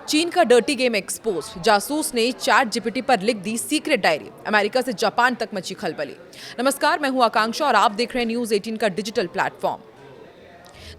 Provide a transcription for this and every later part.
चीन का dirty game expose, जासूस ने चैट जीपीटी पर लिख दी सीक्रेट डायरी, अमेरिका से जापान तक मची खलबली। नमस्कार, मैं हूं आकांक्षा और आप देख रहे हैं न्यूज 18 का डिजिटल प्लेटफॉर्म।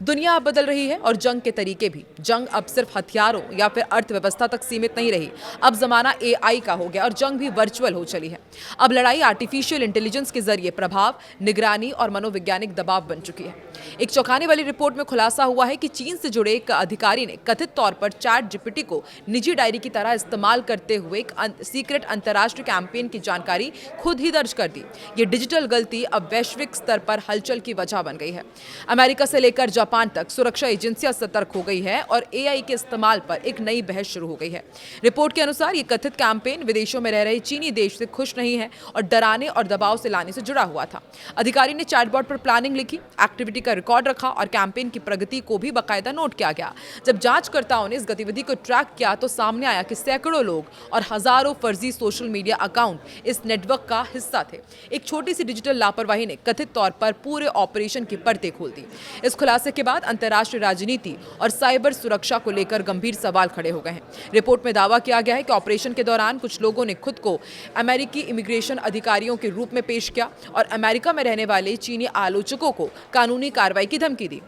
दुनिया अब बदल रही है और जंग के तरीके भी। जंग अब सिर्फ हथियारों या फिर अर्थव्यवस्था तक सीमित नहीं रही। अब जमाना एआई का हो गया और जंग भी वर्चुअल हो चली है। अब लड़ाई आर्टिफिशियल इंटेलिजेंस के जरिए प्रभाव, निगरानी और मनोवैज्ञानिक दबाव बन चुकी है। एक चौंकाने वाली रिपोर्ट में खुलासा हुआ है कि चीन से जुड़े एक अधिकारी ने कथित तौर पर चैट जीपीटी को निजी डायरी की तरह इस्तेमाल करते हुए एक सीक्रेट अंतर्राष्ट्रीय कैंपेन की जानकारी खुद ही दर्ज कर दी। ये डिजिटल गलती अब वैश्विक स्तर पर हलचल की वजह बन गई है। अमेरिका से लेकर जापान तक सुरक्षा एजेंसियां सतर्क हो गई है और एआई के इस्तेमाल पर एक नई बहस शुरू हो गई है। रिपोर्ट के अनुसार ये कथित कैंपेन विदेशों में रह रहे चीनी देश से खुश नहीं है और डराने और दबाव से लाने से जुड़ा हुआ था। अधिकारी ने चैटबॉट पर प्लानिंग लिखी, एक्टिविटी का रिकॉर्ड रखा और कैंपेन की प्रगति को भी बाकायदा नोट किया गया। जब जांचकर्ताओं ने इस गतिविधि को ट्रैक किया तो सामने आया कि सैकड़ों लोग और हजारों फर्जी सोशल मीडिया अकाउंट इस नेटवर्क का हिस्सा थे। एक छोटी सी डिजिटल लापरवाही ने कथित तौर पर पूरे ऑपरेशन की परतें खोल दी। इस खुलासे के बाद अंतर्राष्ट्रीय राजनीति और साइबर सुरक्षा को लेकर गंभीर सवाल खड़े हो गए हैं। रिपोर्ट में दावा किया गया है कि ऑपरेशन के दौरान कुछ लोगों ने खुद को अमेरिकी इमिग्रेशन अधिकारियों के रूप में पेश किया और अमेरिका में रहने वाले चीनी आलोचकों को कानूनी कार्रवाई की धमकी दी।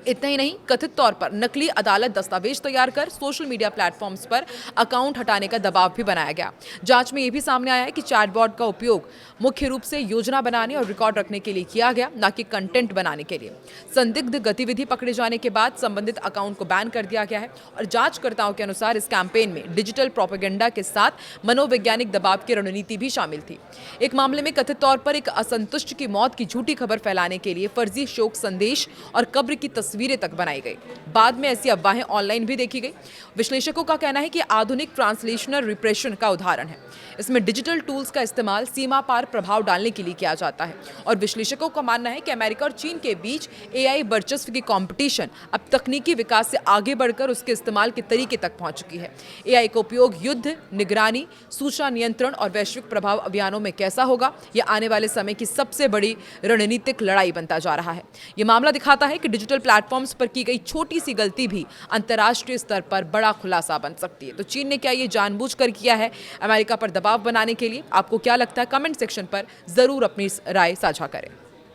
इतना ही नहीं, कथित तौर पर नकली अदालत दस्तावेज तैयार कर सोशल मीडिया प्लेटफॉर्म्स पर अकाउंट हटाने का दबाव भी बनाया गया। जांच में यह भी सामने आया है कि चैटबॉट का उपयोग मुख्य रूप से योजना बनाने और रिकॉर्ड रखने के लिए किया गया, न कि कंटेंट बनाने के लिए। संदिग्ध गतिविधि पकड़े जाने के बाद संबंधित अकाउंट को बैन कर दिया गया है और जांचकर्ताओं के अनुसार इस कैंपेन में डिजिटल प्रोपेगेंडा के साथ मनोवैज्ञानिक दबाव की रणनीति भी शामिल थी। एक मामले में कथित तौर पर एक असंतुष्ट की मौत की झूठी खबर फैलाने के लिए फर्जी शोक संदेश और कब्र की तस्वीरें तक बनाई गई। बाद में ऐसी अफवाहें ऑनलाइन भी देखी गई। विश्लेषकों का कहना है कि आधुनिक ट्रांसलेशनल रिप्रेशन का उदाहरण है। इसमें डिजिटल टूल्स का इस्तेमाल सीमा पार प्रभाव डालने के लिए किया जाता है और विश्लेषकों का मानना है कि अमेरिका और चीन के बीच एआई वर्चस्व की कंपटीशन अब तकनीकी विकास से आगे बढ़कर उसके इस्तेमाल के तरीके तक पहुंच चुकी है। एआई का उपयोग युद्ध, निगरानी, सूचना नियंत्रण और वैश्विक प्रभाव अभियानों में कैसा होगा, यह आने वाले समय की सबसे बड़ी रणनीतिक लड़ाई बनता जा रहा है। यह मामला दिखाता है कि डिजिटल प्लेटफॉर्म्स पर की गई छोटी सी गलती भी अंतर्राष्ट्रीय स्तर पर बड़ा खुलासा बन सकती है। तो चीन ने क्या ये जानबूझकर किया है अमेरिका पर दबाव बनाने के लिए? आपको क्या लगता है? कमेंट सेक्शन पर जरूर अपनी राय साझा करें।